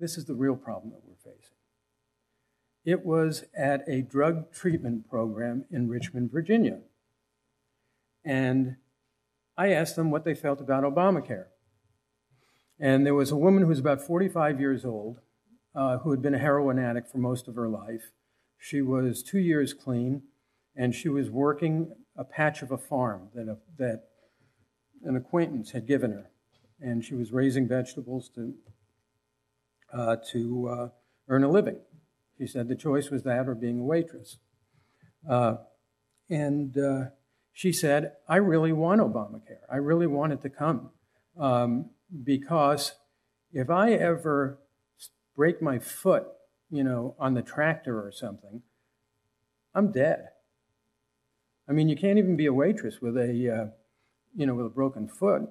This is the real problem that we're facing. It was at a drug treatment program in Richmond, Virginia. And I asked them what they felt about Obamacare. And there was a woman who was about 45 years old who had been a heroin addict for most of her life. She was 2 years clean, and she was working a patch of a farm that an acquaintance had given her. And she was raising vegetables to earn a living. She said the choice was that or being a waitress. She said, I really want Obamacare. I really want it to come. Because if I ever break my foot, on the tractor or something, I'm dead. I mean, you can't even be a waitress with a broken foot,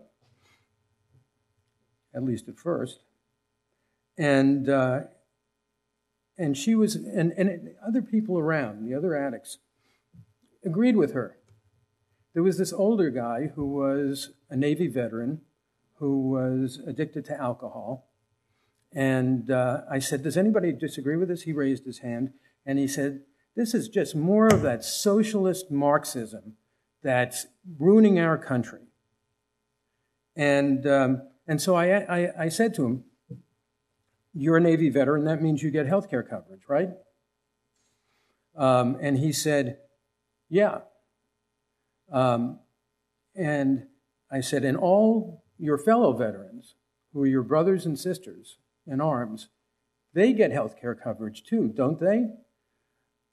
at least at first. And she was, and other people around, the other addicts, agreed with her. There was this older guy who was a Navy veteran who was addicted to alcohol. And I said, does anybody disagree with this? He raised his hand, and he said, this is just more of that socialist Marxism that's ruining our country. And so I said to him, you're a Navy veteran, that means you get health care coverage, right? And he said, yeah. And I said, and all your fellow veterans, who are your brothers and sisters in arms, they get health care coverage too, don't they?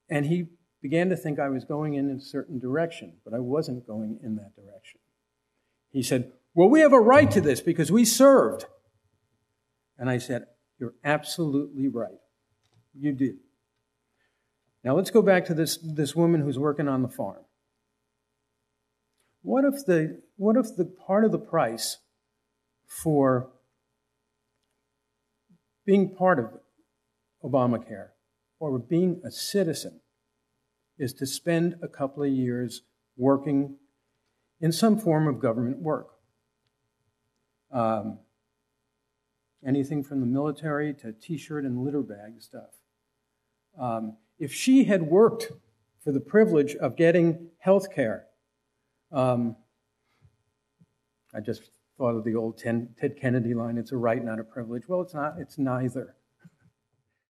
And he began to think I was going in a certain direction, but I wasn't going in that direction. He said, well, we have a right to this because we served. And I said, you're absolutely right. You did. Now let's go back to this woman who's working on the farm. What if the part of the price for being part of Obamacare or being a citizen is to spend a couple of years working in some form of government work? Anything from the military to T-shirt and litter bag stuff. If she had worked for the privilege of getting health care, I just thought of the old Ted Kennedy line, it's a right, not a privilege. Well, it's not. It's neither.